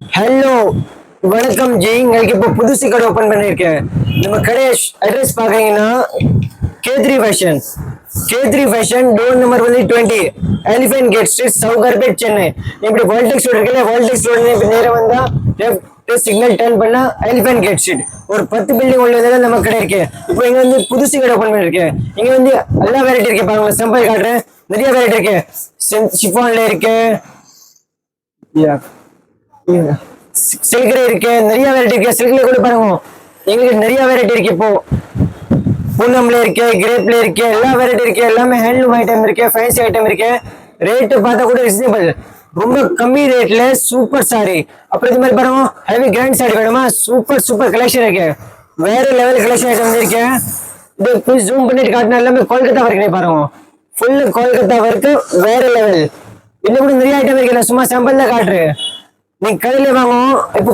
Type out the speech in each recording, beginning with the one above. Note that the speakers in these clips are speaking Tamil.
ஹலோ, வணக்கம் ஜி. உங்களுக்கு இப்போ புதுசு கடை ஓப்பன் பண்ணியிருக்கேன். நம்ம கடை அட்ரஸ் பார்க்குறீங்கன்னா K3 ஃபேஷன் டோர் நம்பர் வந்து 20 elephant gate street Sowcarpet Chennai. இப்படி வேர்ல்டெக்ஸ் ரோடு இருக்குல்ல, வேர்ல்டெக்ஸ் ரோடு இப்போ நேராக வந்தால் லெஃப்ட் சிக்னல் டர்ன் பண்ணா எலிஃபென்ட் கேட் ஸ்ட்ரீட் ஒரு 10 பில்டிங் உள்ளதால நம்ம கடை இருக்கு. இப்போ இங்கே வந்து புதுசு கடை ஓப்பன் பண்ணியிருக்கேன். இங்கே வந்து எல்லா வெரைட்டி இருக்கு. பாருங்க, சாம்பிள் காட்டுறேன். நிறைய வெரைட்டி இருக்கு. ஷிஃபான்ல இருக்கு, சில்க்ல இருக்கு, நிறைய வெரைட்டி இருக்கு. சில்க்ல கூட பாருங்க, எங்களுக்கு நிறைய வெரைட்டி இருக்கு. இப்போ பூனம்ல இருக்கு, கிரேப்ல இருக்கு, எல்லா வெரைட்டி இருக்கு. எல்லாமே ஹேண்ட்லூம் ஐட்டம் இருக்கு, ஃபேன்சி ஐட்டம் இருக்கு. ரேட்டு பார்த்தா கூட ரீசனபிள், ரொம்ப கம்மி ரேட்ல சூப்பர் சாரி. அப்புறம் இது மாதிரி பாருங்க, ஹெவி கிராண்ட் சாரி வேணுமா? சூப்பர் கலெக்ஷன் இருக்கு. வேற லெவல் கலெக்ஷன் ஐட்டம் இருக்கு. இது ஃபுல் ஜூம் பண்ணிட்டு காட்டினா எல்லாமே கோல்கத்தா வரைக்கும் பாருங்க. ஃபுல் கோல்கத்தா வரைக்கும் வேற லெவல். இன்னும் கூட நிறைய ஐட்டம் இருக்கு. சும்மா சாம்பிள் தான் காட்டுறேன். நீங்க கடையில வாங்குவோம். இப்போ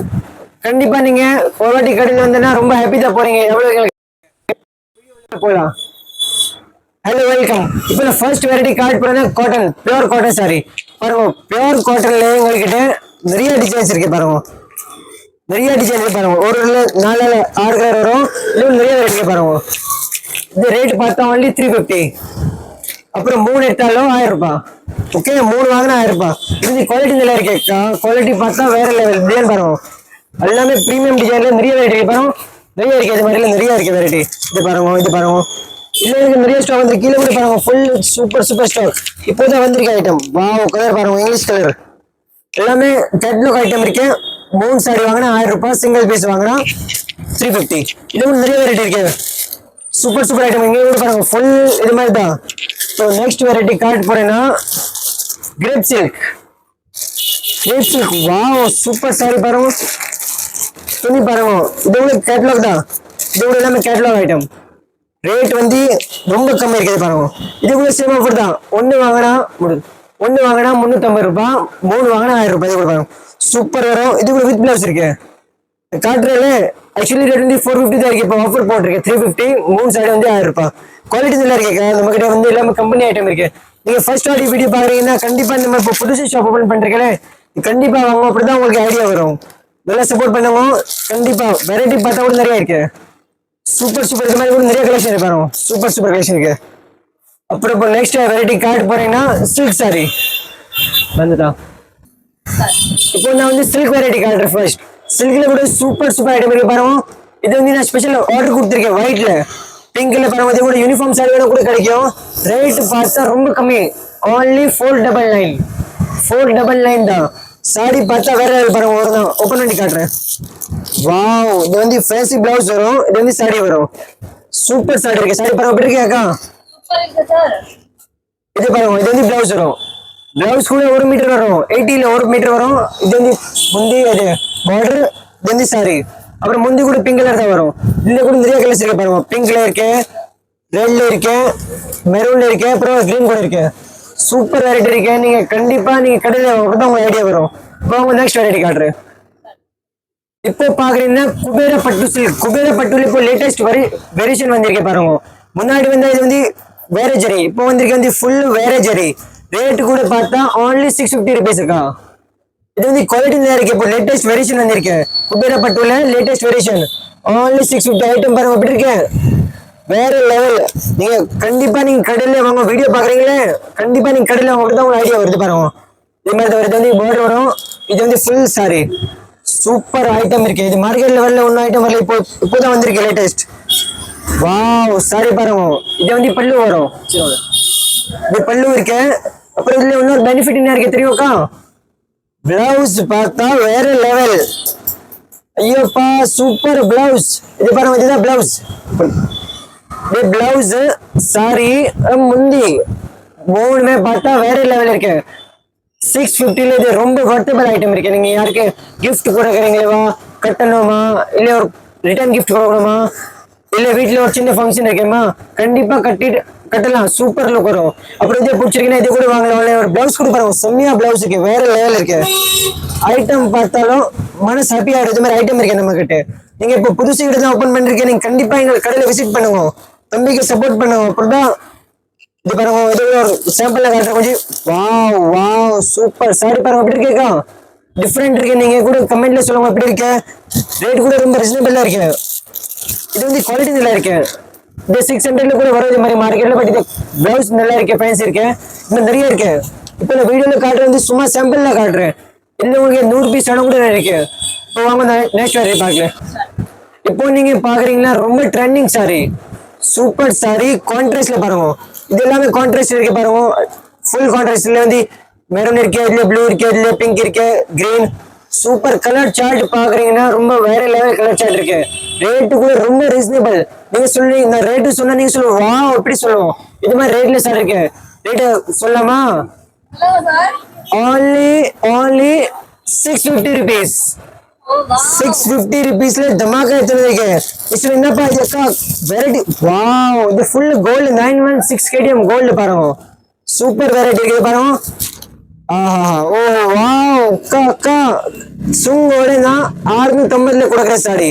கண்டிப்பா நீங்க ஒரு வாட்டி கடையில வந்தா ரொம்ப ஹாப்பி தான் போறீங்க. எவ்வளவு போலாம். Hello, welcome. இப்போ நான் ஃபர்ஸ்ட் வெரைட்டி கார்ட் போறேன்னா காட்டன், பியூர் காட்டன் சாரி. பாருங்க, பியூர் காட்டன்ல உங்ககிட்ட நிறைய டிசைன்ஸ் இருக்கு. பாருங்க, நிறைய டிசைன் இருக்கு. பாருங்க, ஒரு 4 6 கலர் வரும். இன்னும் நிறைய வெரைட்டி பாருங்க. இந்த ரேட் பார்த்தா ஒன்லி 350. அப்புறம் 3 எடுத்தாலும் 1000 ரூபாய். ஓகே, 3 வாங்கினா 1000 ரூபாய். இது குவாலிட்டி நல்லா இருக்கேக்கா. குவாலிட்டி பார்த்தா வேற லெவல். டிசைன் பாருங்க, எல்லாமே ப்ரீமியம் டிசைன்ல நிறைய வெரைட்டி பாருங்க. நிறைய இருக்கு. இது மாதிரில நிறைய இருக்கு வெரைட்டி. இது பாருங்க, இது பாருங்க. இல்லை, எனக்கு நிறைய ஸ்டாக் வந்து கீழே கூட பாருங்க. ஃபுல் சூப்பர் ஸ்டாக் இப்போதான் வந்திருக்க ஐட்டம். வாவ், கலர் பாருங்க, இங்கிலீஷ் கலர். எல்லாமே கேட்லாக் ஐட்டம் இருக்கு. 3 சாரி வாங்கினா 1000 ரூபாய். சிங்கிள் பீஸ் வாங்கினா 350. இன்னும் நிறைய வெரைட்டி இருக்கு. Super item. இங்கே கூட பாருங்க, ஃபுல் இது மாதிரி தான். ஸோ நெக்ஸ்ட் வெரைட்டி கார்ட் போறேன்னா grape silk. Wow, super sorry பாருங்க. துணி பாருங்க, இது கூட கேட்லாக் தான். இது கூட எல்லாமே கேட்லாக் ஐட்டம். ரேட் வந்து ரொம்ப கம்மி இருக்குது பாருங்க. இது கூட சேம் ஆஃபர் தான். ஒன்று வாங்கினா 350 ரூபாய், 3 வாங்கினா 1000 ரூபாய். இது கூட பாருங்க, சூப்பர் வரும். இது கூட வித் பிளவுஸ் இருக்கு. காட்டுறதுல ஆக்சுவலி ரேட் வந்து 450 தான் இருக்கு. இப்போ ஆஃபர் போட்டிருக்கு 350. 3 சாரி வந்து 1000 ரூபாய். குவாலிட்டி நல்லா இருக்கு. நம்ம கிட்ட வந்து எல்லாமே கம்பெனி ஐட்டம் இருக்கு. நீங்க ஃபர்ஸ்ட் வாட்டி வீடியோ பாக்குறீங்கன்னா கண்டிப்பா நம்ம இப்போ புதுசு ஷாப் ஓபன் பண்றீங்களே, கண்டிப்பா வாங்க. அப்படிதான் உங்களுக்கு ஐடியா வரும். நல்லா சப்போர்ட் பண்ணுங்க. கண்டிப்பா வெரைட்டி பார்த்தா கூட நிறைய இருக்கு. சூப்பர் இது மாதிரி கூட நிறைய கலெக்ஷன் இருக்கு பாருங்க. சூப்பர் கலெக்ஷன் இருக்கு. அப்புறம் இப்போ நெக்ஸ்ட் வெரைட்டி கார்டு போறீங்கன்னா சில்க் சாரி வந்துதான். இப்போ நான் வந்து சில்க் வெரைட்டி காட்டுறேன். ஃபர்ஸ்ட் சில்க்ல கூட சூப்பர் ஐட்டம் இருக்கு பாருங்க. இது வந்து நான் ஸ்பெஷல் ஆர்டர் கொடுத்துருக்கேன். ஒயிட்ல, பிங்க்ல பாருங்க. இது கூட யூனிஃபார்ம் சாரி கூட கிடைக்கும். ரேட் பார்த்தா ரொம்ப கம்மி, only 499 தான். சாரி பார்த்தா வேற பாருங்க. ஒரு தான் ஓப்பன் பண்ணி காட்டுறேன். வாவ், இது வந்து ஃபேன்சி பிளவுஸ் வரும். இது வந்து சாரி வரும். சூப்பர் சாரி இருக்கு. சாரி பாருங்க, எப்படி இருக்கா? இது பாருங்க, இது வந்து பிளவுஸ் வரும். பிளவுஸ் கூட 1 மீட்டர் வரும். 80ல 1 மீட்டர் வரும். இது வந்து முந்தி, அது பார்டர். இது வந்து சாரி. அப்புறம் முந்தி கூட பிங்க் கலர் தான் வரும். இதுல கூட நிறைய கலர்ஸ் இருக்கு பாருங்க. பிங்க்ல இருக்கு, ரெட்ல இருக்கு, மெரூன்ல இருக்கு, அப்புறம் கிரீன் கூட இருக்கு. சூப்பர் வெரைட்டி இருக்கு. நீங்க கண்டிப்பா நீங்க கடையில தான் உங்களுக்கு ஐடியா வரும். இப்போ உங்க நெக்ஸ்ட் வெரைட்டி காட்டுறேன். இப்போ பாக்குறீங்கன்னா குபேர பட்டு சில்க். குபேர பட்டுல இப்போ லேட்டஸ்ட் வெரிஷன் வந்திருக்கு பாருங்க. முன்னாடி வந்து இது வந்து வேற ஜரி, இப்போ வந்திருக்கு வந்து ஃபுல் வேற ஜரி. ரேட் கூட பார்த்தா only 650 rupees இருக்கா. இது வந்து குவாலிட்டி நல்லா இருக்கு. இப்போ லேட்டஸ்ட் வெரிஷன் வந்திருக்கு. குபேர பட்டுல லேட்டஸ்ட் வெரிஷன் only 650. ஐட்டம் பாருங்க, எப்படி இருக்கு? வேற லெவல். நீங்க கண்டிப்பா நீங்க கடையில வாங்க. வீடியோ பாக்குறீங்களே, கண்டிப்பா நீங்க கடையில வாங்க. தான் உங்களுக்கு ஐடியா வருது பாருங்க. இது மாதிரி வருது வந்து பார்டர் வரும். இது வந்து ஃபுல் சாரி. சூப்பர் ஐட்டம் இருக்கு. இது மார்க்கெட் லெவல்ல ஒன்னும் ஐட்டம் வரல. இப்போதான் வந்திருக்கு லேட்டஸ்ட். வாவ், சாரி பாருங்க. இது வந்து பல்லு வரும். இது பல்லு இருக்கு. அப்புறம் இதுல இன்னொரு பெனிஃபிட் என்ன இருக்கு தெரியுமாக்கா? பிளவுஸ் பார்த்தா வேற லெவல். ஐயோப்பா, super blouse. இது பாருங்க, இதுதான் பிளவுஸ். இது பிளவுஸ், சாரி, முந்தி 3மே பார்த்தா வேற லெவல் இருக்கு. 650ல இது ரொம்ப வர்த்தபிள் ஐட்டம் இருக்கு. நீங்க யாருக்கு கிஃப்ட் கொடுக்குறீங்களா, கட்டணுமா, இல்ல ஒரு ரிட்டர்ன் கிஃப்ட் கொடுக்கணுமா, இல்ல வீட்டுல ஒரு சின்ன ஃபங்க்ஷன் இருக்கேமா, கண்டிப்பா கட்டலாம். சூப்பர் லுக் வரும். அப்புறம் இதே பிடிச்சிருக்கீங்கன்னா இது கூட வாங்கலாம். ஒரு பிளவுஸ் கூட பாருங்க, செம்மையா பிளவுஸ் இருக்கு. வேற லெவல் இருக்கு. ஐட்டம் பார்த்தாலும் மனசு ஹாப்பியா இருக்கு. மாதிரி ஐட்டம் இருக்கு நம்ம கிட்ட. நீங்க இப்போ புதுசு கிட்ட தான் ஓப்பன் பண்ணிருக்கீங்க. நீங்க கண்டிப்பா எங்க கடையில விசிட் பண்ணுங்க. தம்பிக்கு சப்போர்ட் பண்ணுங்க. அப்படிதான் இது பாருங்க. இது ஒரு சாம்பிள் காட்டுற கொஞ்சம். வாவ் சூப்பர் சாரி பாருங்க, எப்படி இருக்கா? டிஃப்ரெண்ட் இருக்கு. நீங்க கூட கமெண்ட்ல சொல்லுங்க எப்படி இருக்கு. ரேட் கூட ரொம்ப ரீசனபிளா இருக்கு. இது வந்து குவாலிட்டி நல்லா இருக்கு. இந்த 600ல கூட வர மாதிரி மார்க்கெட்ல. பட் இது பிளவுஸ் நல்லா இருக்கு, ஃபேன்சி இருக்கு, இன்னும் நிறைய இருக்கு. இப்போ இந்த வீடியோல காட்டுறது வந்து சும்மா சாம்பிள்ல காட்டுறேன். இன்னும் உங்களுக்கு 100 பீஸ் ஆன கூட இருக்கு. இப்போ வாங்க நெக்ஸ்ட் வேற பார்க்கல. இப்போ நீங்க பாக்குறீங்கன்னா ரொம்ப ட்ரெண்டிங் சாரி, சூப்பர் சாரி. கான்ட்ராஸ்ட்ல பாருங்க, இது எல்லாமே கான்ட்ராஸ்ட் இருக்கு பாருங்க. ஃபுல் கான்ட்ராஸ்ட்ல வந்து மெரூன் இருக்கு, இதுல ப்ளூ இருக்கு, இதுல பிங்க் இருக்கு, கிரீன். சூப்பர் கலர் சார்ட் பாக்குறீங்கன்னா ரொம்ப வேற லெவல் கலர் சார்ட் இருக்கு. ரேட்டு கூட ரொம்ப ரீசனபிள். நீங்க சொல்லி இந்த ரேட்டு சொன்னா நீங்க சொல்லுவோம் வா எப்படி சொல்லுவோம். இது மாதிரி ரேட்ல சார் இருக்கு. ரேட்டு சொல்லலாமா? only 650 rupees. 650 rupeesல தமாக்கா எடுத்துருக்கு. इसमें என்னப்பா இது அக்கா வெரைட்டி. வாவ், இது ஃபுல் கோல்ட் 916 kdm கோல்ட் பாருங்க. சூப்பர் வெரைட்டி இருக்கு பாருங்க. ஆஹா, ஓ வாவ், அக்கா அக்கா சுங்கோட நான் 690ல கொடுக்குறேன் சாரி.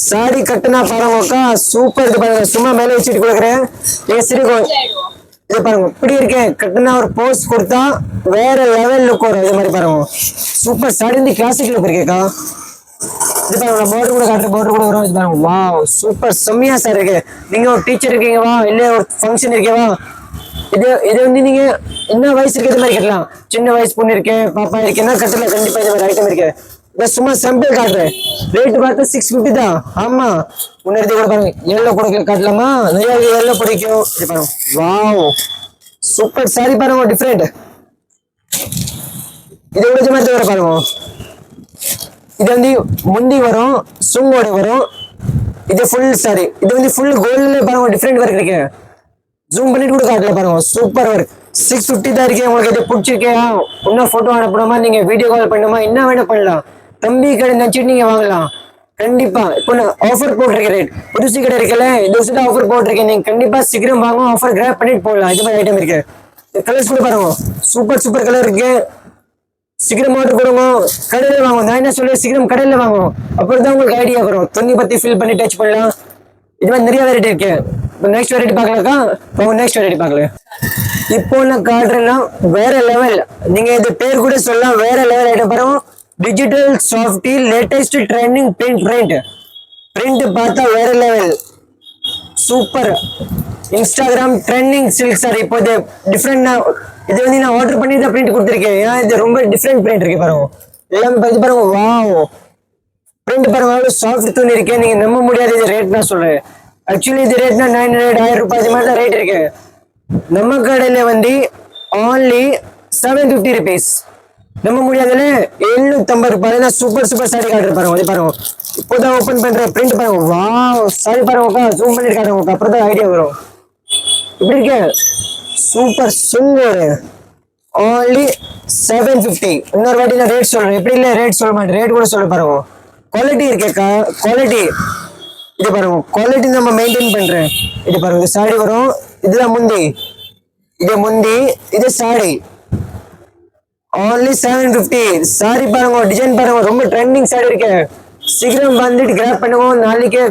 சாரி கட்டுனா பாருங்க அக்கா, சூப்பர். இது பாருங்க, சும்மா மேலே வச்சுட்டு கொடுக்குறேன். நீங்க சரி இது பாருங்க இப்படி இருக்கேன். கட்டுனா ஒரு போஸ்ட் கொடுத்தா வேற லெவல் லுக் வரும். இது மாதிரி பாருங்க, சூப்பர் சாரி. இந்த கிளாசிக் லுக் இருக்கேக்கா. இது பாருங்க, போர்டர் கூட காட்டுற போர்டர் கூட வரும். இது பாருங்க, வாவ் சூப்பர் செம்மையா சார் இருக்கு. நீங்க ஒரு டீச்சர் இருக்கீங்கவா, இல்ல ஒரு ஃபங்க்ஷன் இருக்கேவா, இது வந்து நீங்க என்ன வயசு இருக்கு இது மாதிரி கட்டலாம். சின்ன வயசு பொண்ணு இருக்கு, பாப்பா இருக்குன்னா கட்டலாம். கண்டிப்பா இது மாதிரி ஐட்டம் இருக்கு. சும்மா சாம்பிள் காட்டுறேன். ரேட் பார்த்தா 650 தான். ஆமா, முன்னாடி கூட பாருங்க, எல்லோ கூட காட்டலாமா? நிறைய எல்லோ பிடிக்கும். இது பாருங்க, வாவ் சூப்பர் சாரி பாருங்க, டிஃப்ரெண்ட். இது கூட மாதிரி வர பாருங்க. இது வந்து முந்தி வரும், சுங்கோட வரும். இது ஃபுல் சாரி. இது வந்து ஃபுல் கோல்ட்ல பாருங்க, டிஃப்ரெண்ட் ஒர்க் இருக்கு. ஜூம் பண்ணிட்டு கூட காட்டல பாருங்க, சூப்பர் ஒர்க். 650 தான் இருக்கு. உங்களுக்கு இது பிடிச்சிருக்கா? இன்னும் போட்டோ அனுப்பணுமா, நீங்க வீடியோ கால் பண்ணுமா, என்ன வேணா பண்ணலாம். தம்பி கடை நினைச்சிட்டு நீங்க வாங்கலாம் கண்டிப்பா. இப்போ நான் ஆஃபர் போட்டிருக்கேன். ரேட் புதுசு கடை இருக்கல, இந்த வருஷம் ஆஃபர் போட்டிருக்கேன். நீங்க கண்டிப்பா சீக்கிரம் வாங்க, ஆஃபர் கிராப் பண்ணிட்டு போகலாம். இது மாதிரி ஐட்டம் இருக்கு. கலர்ஸ் கூட பாருங்க, சூப்பர் சூப்பர் கலர் இருக்கு. சீக்கிரம் ஆர்டர் கொடுங்க, கடையில வாங்க. நான் என்ன சொல்றேன், சீக்கிரம் கடையில வாங்கும். அப்பதான் உங்களுக்கு ஐடியா வரும். துணி பத்தி ஃபில் பண்ணி டச் பண்ணலாம். இது மாதிரி நிறைய வெரைட்டி இருக்கு. நெக்ஸ்ட் வெரைட்டி பார்க்கலாக்கா? நெக்ஸ்ட் வெரைட்டி பார்க்கலாம். இப்போ நான் காட்டுறேன்னா வேற லெவல். நீங்க இது பேர் கூட சொல்லலாம், வேற லெவல் ஐட்டம் பாருங்க. Digital softy latest trending print பார்த்தா வேற level, super. Instagram trending silk sir. இப்போ இது டிஃப்ரெண்ட். இது வந்து நான் ஆர்டர் பண்ணி தான் பிரிண்ட் கொடுத்துருக்கேன். ஏன்னா இது ரொம்ப டிஃப்ரெண்ட் பிரிண்ட் இருக்கு பாருங்க. எல்லாமே பார்த்து பாருங்க, வாவ் பிரிண்ட் பாருங்க, அவ்வளோ சாஃப்ட் துணி இருக்கு. நீங்க நம்ப முடியாது இது ரேட் நான் சொல்றேன். ஆக்சுவலி இது ரேட்னா 900 1000 ரூபாய் இது மாதிரி தான் ரேட் இருக்கு. நம்ம கடையில வந்து only 750 rupees. நம்ப முடியாதுல, 750 ரூபாய். சூப்பர் சூப்பர் சாரி காட்டுற பாருங்க. இது பாருங்க, இப்போதான் ஓபன் பண்ற பிரிண்ட் பாருங்க. வாவ் சாரி பாருங்க, ஜூம் பண்ணி காட்டுங்க, அப்புறம் தான் ஐடியா வரும். இப்படி இருக்கு, சூப்பர் சுங்கோரு. only 750. இன்னொரு வாட்டி நான் ரேட் சொல்றேன். எப்படி இல்ல ரேட் சொல்ல மாட்டேன், ரேட் கூட சொல்ல பாருங்க. குவாலிட்டி இருக்கேக்கா, குவாலிட்டி. இது பாருங்க, குவாலிட்டி நம்ம மெயின்டைன் பண்றேன். இது பாருங்க, இது சாரி வரும். இதுதான் முந்தி, இது முந்தி, இது சாரி. only 750. சாரி பாருங்க, டிசைன் பாருங்க, ரொம்ப ட்ரெண்டிங் சாரி இருக்கு. சீக்கிரம் வந்துட்டு கிராப் பண்ணுங்க. நாளைக்கு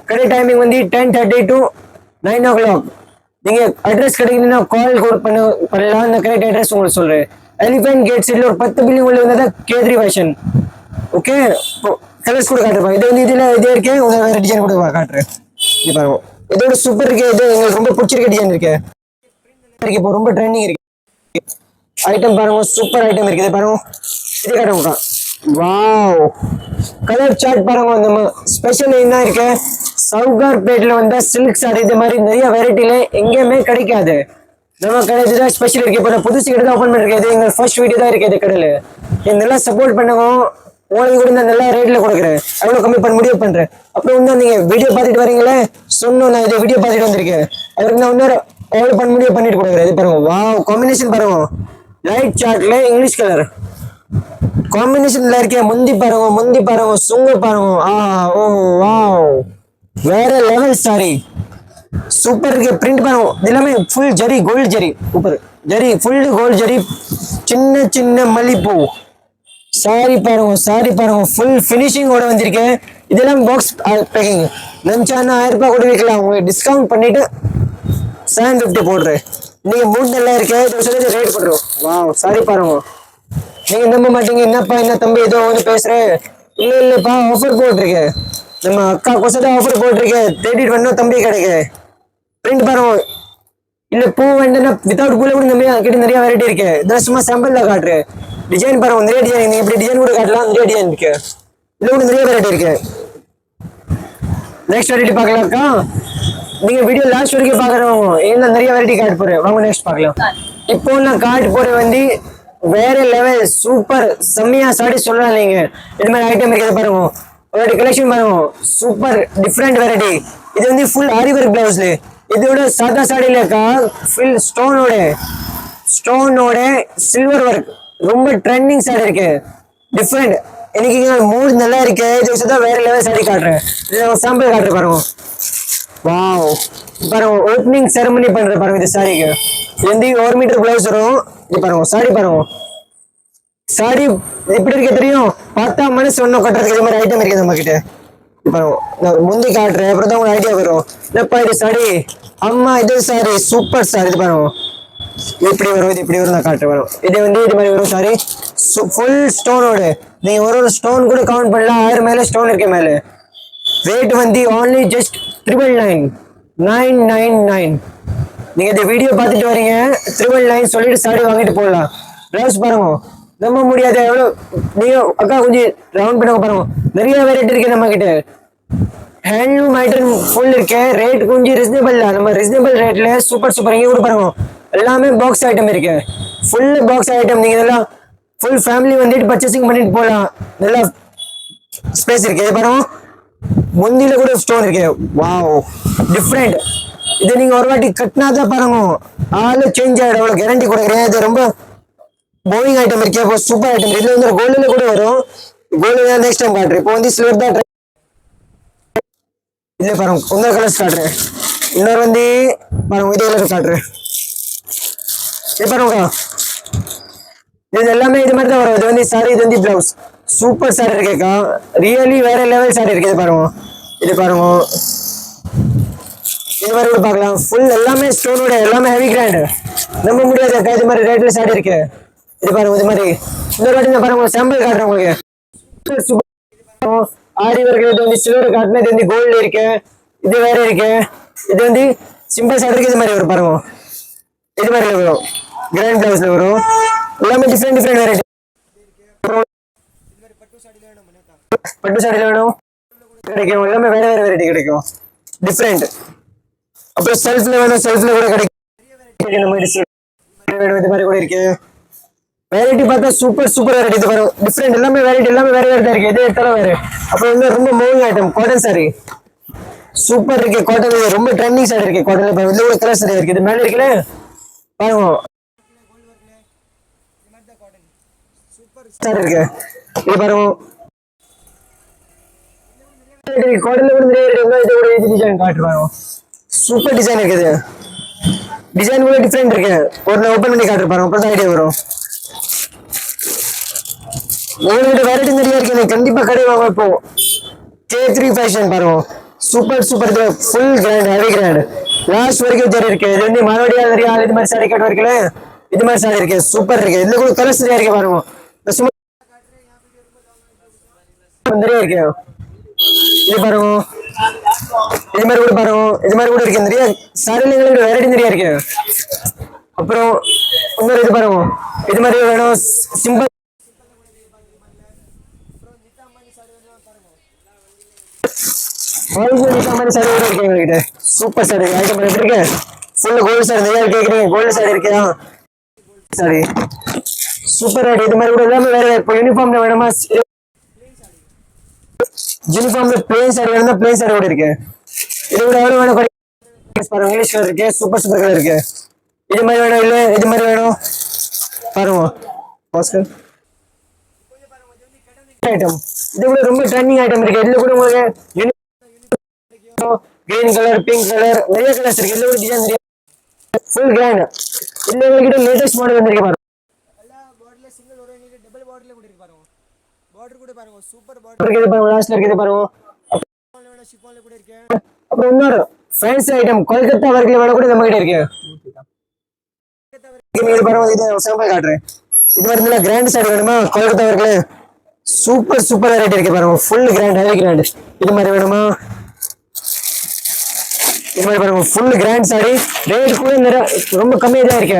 கடை டைமிங் வந்து 10:30 to 9 o'clock. நீங்க அட்ரஸ் கிடைக்கணும்னா கால் பண்ணலாம். நான் கரெக்ட் அட்ரஸ் உங்களுக்கு சொல்றேன். எலிஃபென்ட் கேட் சைட்ல ஒரு 10 பில்டிங் உள்ள வந்தா K3 ஃபேஷன். ஓகே, கலர்ஸ் கூட காட்டுறேன். இது வந்து இதுல இதே இருக்கு, வேற டிசைன் கூட காட்டுறேன். இது பாருங்க, இதோட சூப்பர் இருக்கு. இது எங்களுக்கு ரொம்ப பிடிச்சிருக்க டிசைன் இருக்கு. இப்போ ரொம்ப ட்ரெண்டிங் இருக்கு ஐட்டம் பாருங்க, சூப்பர் ஐட்டம் இருக்கு. இது பாருங்க, இது காட்டுங்க. வாவ் கலர் சார்ட் பாருங்க. நம்ம ஸ்பெஷல் என்ன இருக்கு, சவுகார் பேட்ல வந்தா சில்க் சாரி இது மாதிரி நிறைய வெரைட்டில எங்கேயுமே கிடைக்காது. நம்ம கடை தான் ஸ்பெஷல் இருக்கு. இப்போ நான் புதுசு கடை தான் ஓப்பன் பண்ணிருக்கேன். இது எங்க ஃபர்ஸ்ட் வீடியோ தான் இருக்கு. இது கடையில நல்லா சப்போர்ட் பண்ணுங்க. உங்களுக்கு கூட நான் நல்ல ரேட்ல கொடுக்குறேன், எவ்வளவு கம்மி பண்ண முடிவு பண்றேன். அப்புறம் இன்னும் நீங்க வீடியோ பார்த்துட்டு வரீங்களே, சொன்னோம் நான் இதை வீடியோ பார்த்துட்டு வந்திருக்கேன். அவருக்கு நான் இன்னொரு எவ்வளவு பண்ண முடிவு பண்ணிட்டு கொடுக்குறேன். இது பாருங்க, வாவ் காம்பினேஷன் பாருங்க. லைட் சார்ட்ல இங்கிலீஷ் கலர் காம்பினேஷன்ல இருக்கே. முந்தி பாருங்க, சுங்க பாருங்க. ஓ வாவ் வேற லெவல் சாரி, சூப்பர் இருக்கு. பிரிண்ட் பாருங்க, எல்லாமே full zari, gold zari, super zari, full gold zari, சின்ன சின்ன மல்லிப்பூ சாரி பாருங்க, ஃபுல் ஃபினிஷிங் ஓட வந்திருக்கேன். இதெல்லாம் பாக்ஸ் பேக்கிங். நினைச்சானா 1000 ரூபாய் கூட விற்கலாம். உங்களுக்கு டிஸ்கவுண்ட் பண்ணிட்டு 750 போடுறேன். நீங்க மூணு நல்லா இருக்கு, ரேட் போட்டுரும். வாவ் சாரி பாருங்க, நீங்க நம்ப மாட்டீங்க, என்னப்பா என்ன தம்பி ஏதோ வந்து பேசுற. இல்ல இல்லப்பா, ஆஃபர் போட்டிருக்கு, நம்ம அக்கா கொசதான் ஆஃபர் போட்டிருக்கு, தேடிட்டு வந்தோம் தம்பி கிடைக்கு. பிரிண்ட் பாருங்க. இல்ல பூ வேண்டாம், வித்தவுட் பூல கூட நம்ம கிட்ட நிறைய வெரைட்டி இருக்கு. இதெல்லாம் சும்மா சாம்பிள் தான் காட்டுறேன். டிசைன் பாருங்க, நிறைய டிசைன். நீங்க இப்படி டிசைன் கூட காட்டலாம், நிறைய டிசைன் இருக்கு. இதுல கூட நிறைய வெரைட்டி இருக்கு. நெக்ஸ்ட் வெரைட்டி பார்க்கலாம்க்கா. நீங்க வீடியோ லாஸ்ட் வரைக்கும் பாக்குறோம், என்ன நிறைய வெரைட்டி கார்டு போறேன். வாங்க நெக்ஸ்ட் பார்க்கலாம். இப்போ நான் கார்டு போறேன் வந்து வேற லெவல் சூப்பர் செம்மையா சாடி சொல்லலாம். நீங்க இது மாதிரி ஐட்டம் இருக்கிறது பாருங்க, ஒரு கலெக்ஷன் பாருங்க, சூப்பர் டிஃப்ரெண்ட் வெரைட்டி. இது வந்து ஃபுல் ஆரி ஒர்க் பிளவுஸ்ல, இதோட சாதா சாடியிலக்கா ஃபுல் ஸ்டோனோட சில்வர் ஒர்க், ரொம்ப ட்ரெண்டிங் சாடி இருக்கு, டிஃப்ரெண்ட். எனக்கு மூடு நல்லா இருக்கு. இது வேற லெவல் சாடி காட்டுறேன், சாம்பிள் காட்டுறேன் பாருங்க. வாவ், பாருங்க ஓப்பனிங் செரமனி பண்ற பாருங்க. இது சாரிக்கு இது வந்து 1 மீட்டர் பிளவுஸ் வரும். இது பாருங்க சாரி பாருங்க, சாரி எப்படி இருக்க தெரியும், பார்த்தா மனசு ஒன்னும் கட்டுறதுக்கு இது மாதிரி ஐட்டம் இருக்கு நம்ம கிட்ட. பாருங்க முந்தி காட்டுறேன், அப்புறம் தான் உங்களுக்கு ஐடியா வரும். இல்லப்பா இது சாரி, அம்மா இது சாரி சூப்பர் சாரி. இது பாருங்க எப்படி வரும், இது இப்படி வரும் நான் காட்டுறேன். வரும் இது வந்து இது மாதிரி வரும் சாரி, ஃபுல் ஸ்டோனோட. நீங்க ஒரு ஸ்டோன் கூட கவுண்ட் பண்ணலாம், 1000 மேல ஸ்டோன் இருக்கு மேல. ரேட் வந்து only just 999. நீங்க இந்த வீடியோ பார்த்துட்டு வரீங்க, 999 சொல்லிட்டு சாரி வாங்கிட்டு போடலாம். பிளவுஸ் பாருங்க, நம்ப முடியாது எவ்வளவு. நீங்க அக்கா கொஞ்சம் ரவுண்ட் பண்ணுங்க பாருங்க, நிறைய வெரைட்டி இருக்கு நம்ம கிட்ட. ஹேண்ட்லூம் ஐட்டம் ஃபுல் இருக்கு. ரேட் கொஞ்சம் ரீசனபிள் தான், நம்ம ரீசனபிள் ரேட்ல சூப்பர் சூப்பர். இங்க கூட பாருங்க எல்லாமே பாக்ஸ் ஐட்டம் இருக்கு, ஃபுல் பாக்ஸ் ஐட்டம். நீங்க இதெல்லாம் ஃபுல் ஃபேமிலி வந்துட்டு பர்ச்சேசிங் பண்ணிட்டு போகலாம், நல்லா ஸ்பேஸ் இருக்கு. இது பாருங்க முந்தில கூட ஸ்டோன் இருக்கு. Wow different. இது நீங்க ஒரு வாட்டி கட்டினாதான் பாருங்க ஆளு சேஞ்ச் ஆயிடும், அவ்வளவு கேரண்டி கொடுக்குறேன். இது ரொம்ப போயிங் ஐட்டம் இருக்கு, சூப்பர் ஐட்டம். இதுல வந்து கோல்டுல கூட வரும், கோல்டு தான் நெக்ஸ்ட் டைம் காட்டுறேன். இப்போ வந்து சில்வர் தான் இல்ல பாருங்க, இன்னொரு கலர்ஸ் காட்டுறேன். இன்னொரு வந்து பாருங்க இதே கலர் காட்டுறேன். இது பாருங்க, இது எல்லாமே இது மாதிரி தான் வரும். இது வந்து சாரி, இது வந்து பிளவுஸ். சூப்பர் சாரி இருக்கேக்கா, ரியலி வேற லெவல் சாரி இருக்கு. இது பாருங்க, இது பாருங்க, இது மாதிரி கூட பார்க்கலாம். ஃபுல் எல்லாமே ஸ்டோனோட, எல்லாமே ஹெவி கிராண்ட், நம்ப முடியாது அக்கா. இது மாதிரி ரேட்ல சாரி இருக்கு. இது பாருங்க இது மாதிரி. இன்னொரு வாட்டி பாருங்க சாம்பிள் காட்டுறேன் உங்களுக்கு. ஆரி ஒர்க். இது வந்து சில்வர் காட்டினா, இது வந்து கோல்டு இருக்கு, இது வேற இருக்கு. இது வந்து சிம்பிள் சாரி இருக்கு. இது மாதிரி வரும் பாருங்க, இது மாதிரி வரும், கிராண்ட் பிளவுஸ்ல வரும். எல்லாமே டிஃப்ரெண்ட் வெரைட்டி. பட்டு சாடியில வேணும் கிடைக்கும், எல்லாமே வேற வேற வெரைட்டி கிடைக்கும், டிஃப்ரெண்ட். அப்புறம் செல்ஃப்ல வேணும், செல்ஃப்ல கூட கிடைக்கும். இது மாதிரி கூட இருக்கு. வெரைட்டி பார்த்தா சூப்பர் சூப்பர் வெரைட்டி. இது வரும் டிஃப்ரெண்ட், எல்லாமே வெரைட்டி, எல்லாமே வேற வேற தான் இருக்கு. இது எடுத்தாலும் வேற. அப்புறம் வந்து ரொம்ப moving item cotton sorry super இருக்கு. காட்டன் ரொம்ப ட்ரெண்டிங் சாரி இருக்கு. காட்டன்ல இதுல கூட கலர் சாரி இருக்கு. இது மேல இருக்குல்ல பாருங்க, சாரி இருக்கு. இது பாருங்க காட்டன்ல கூட நிறைய இருக்கு. இது கூட இது டிசைன் காட்டுறாங்க, சூப்பர் டிசைன் இருக்குது. டிசைன் கூட டிஃப்ரெண்ட் இருக்கு. ஒரு ஓபன் பண்ணி காட்டுற பாருங்க, அப்பதான் ஐடியா வரும். உங்கள்கிட்ட வெரைட்டி நிறைய இருக்கு, கண்டிப்பா கடை வாங்க. இப்போ K3 ஃபேஷன் பாருங்க, சூப்பர் சூப்பர். இது full grand, heavy grand, last வரைக்கும் சாரி இருக்கு. இது வந்து மறுபடியும் நிறைய இது மாதிரி சாரி கட்ட இருக்குல்ல, இது மாதிரி சாரி இருக்கு, சூப்பர் இருக்கு. இதுல கூட கலர்ஸ் நிறைய இருக்கு பாருங்க, சும்மா நிறைய இருக்கு. இது பாருங்க, இது மாதிரி கூட பாருங்க, இது மாதிரி கூட இருக்கு. நிறைய சாரில வெரைட்டி நிறைய இருக்கு. அப்புறம் இன்னொரு இது பாருங்க, இது மாதிரி வேணும் சிம்பிள் சாரி இருக்கு எங்ககிட்ட. சூப்பர் சாரி ஐட்டம் இருக்கு, ஃபுல் கோல்டு சாரி நிறைய கேக்குறீங்க. கோல்டு சாரி இருக்கு, சாரி சூப்பர் ரேட். இது மாதிரி கூட எல்லாமே வேற. இப்போ யூனிஃபார்ம்ல வேணுமா, யூனிஃபார்ம்ல பிளேன் சாரி வேணும்னா பிளேன் சாரி கூட இருக்கு. இது கூட எவ்வளவு வேணும் பாருங்க, இங்கிலீஷ் கலர் இருக்கு, சூப்பர் சூப்பர் கலர் இருக்கு. இது மாதிரி வேணும், இல்ல இது மாதிரி வேணும் பாருங்க. ஐட்டம் இது கூட ரொம்ப ட்ரெண்டிங் ஐட்டம் இருக்கு. இதுல கூட உங்களுக்கு கிரீன் கலர், பிங்க் கலர், நிறைய கலர்ஸ் இருக்கு. இதுல கூட டிசைன் நிறைய, ஃபுல் கிராண்ட். இதுல உங்ககிட்ட லேட்டஸ்ட் மாடல் வந்திருக்கு பாருங்க. எல்லா பார்டர்ல சிங்கிள் ஒரு எங்களுக்கு டபுள் பார்டர்ல கூட இருக்கு பாருங்க. பார்டர் கூட பாருங்க, சூப்பர் பார்டர் இருக்கு பாருங்க, லாஸ்ட்ல இருக்குது பாருங்க. அப்புறம் ஷிஃபான்ல கூட இருக்கு. அப்புறம் இன்னொரு ஃபேன்சி ஐட்டம் கொல்கத்தா வர்க்ல வேற கூட நம்ம கிட்ட இருக்கு. இது பாருங்க, இது சாம்பிள் காட்டுறேன். இது மாதிரி கிராண்ட் சாரி வேணுமா கொல்கத்தா ஒர்க்ல சூப்பர் சூப்பர் வெரைட்டி இருக்கு பாருங்க. Full grand heavy grand. இது மாதிரி வேணுமா இது மாதிரி பாருங்க ஃபுல் கிராண்ட் சாரி. ரேட் கூட ரொம்ப கம்மியா தான் இருக்கு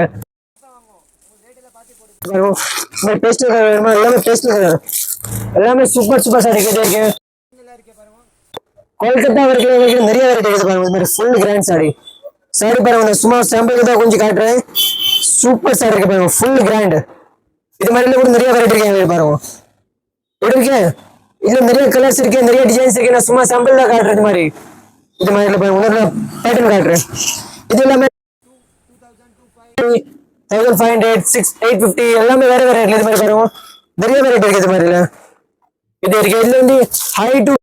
பாருங்க. இந்த மாதிரி பேஸ்டல் கலர் வேணுமா எல்லாமே பேஸ்டல் கலர் எல்லாமே சூப்பர் சூப்பர் சாரி கேட்டே இருக்கு. கொல்கத்தா ஒர்க்ல நிறைய வெரைட்டி இருக்கு பாருங்க. இது மாதிரி ஃபுல் கிராண்ட் சாரி. சாரி பாருங்க சும்மா சாம்பிளுக்கு தான் கொஞ்சம் காட்டுறேன். சூப்பர் சாரி இருக்கு பாருங்க ஃபுல் கிராண்ட். இது மாதிரி கூட நிறைய வெரைட்டி இருக்கு பாருங்க. எப்படி இருக்கு இதுல நிறைய கலர்ஸ் இருக்கு நிறைய டிசைன்ஸ் இருக்கு. நான் சும்மா சாம்பிள் தான் காட்டுறேன். இது மாதிரி இது மாதிரி பாருங்க பேட்டர்ன் காட்டுறேன். இது எல்லாமே 1500 850 எல்லாமே வேற வேற இது மாதிரி பாருங்க. நிறைய வெரைட்டி இருக்கு இது மாதிரி. இது இருக்கு இதுல வந்து ஹை டு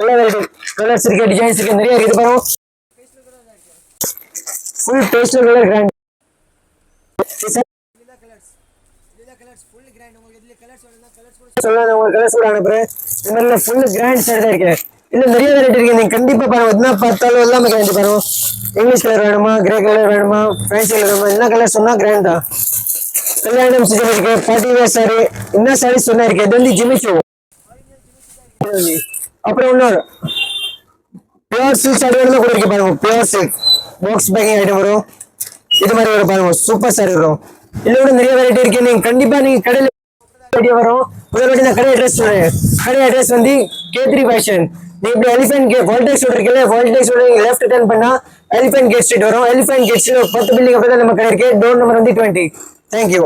எல்லா வெரைட்டி கலர்ஸ் இருக்கு டிசைன்ஸ் இருக்கு நிறைய இருக்கு பாருங்க. Full pastel colour grand. Colours கூட அனுப்புறேன். இந்த மாதிரி ஃபுல் கிராண்ட் சாரி தான் இருக்கு. இன்னும் நிறைய வெரைட்டி இருக்கு. நீங்க கண்டிப்பா பாருங்க. என்ன பார்த்தாலும் எல்லாமே கிராண்ட் பாருங்க. இங்கிலீஷ் கலர் வேணுமா கிரே கலர் வேணுமா ஃபேன்சி கலர் வேணுமா என்ன கலர் சொன்னா கிராண்ட் தான். கல்யாணம் சீசன் இருக்கு பார்ட்டி வேர் சாரி என்ன சாரி சொன்னா இருக்கு. இது வந்து ஜிமிச்சோ. அப்புறம் இன்னொரு பியூர் சில்க் சாரி வேணுமா கூட இருக்கு பாருங்க. Pure silk box packing item வரும். இது மாதிரி வரும் பாருங்க சூப்பர் சாரி வரும். இதுல கூட நிறைய வெரைட்டி இருக்கு. நீங்க கண்டிப்பா நீங்க கடையில வரும். முதல்ல நான் கடை அட்ரஸ் சொல்றேன். கடை அட்ரஸ் வந்து K3 ஃபேஷன். நீ இப்படி எலிஃபென்ட் வால்டெக்ஸ் ரோட் இருக்குல்ல வால்டெக்ஸ் ரோட் நீங்க லெஃப்ட் டர்ன் பண்ணா எலிஃபென்ட் கேட் ஸ்ட்ரீட் வரும். எலிஃபென்ட் கேட் ஸ்ட்ரீட் 10 பில்டிங் அப்புறம் தான் நம்ம கடை இருக்கு. டோர் நம்பர் வந்து 20. தேங்க்யூ.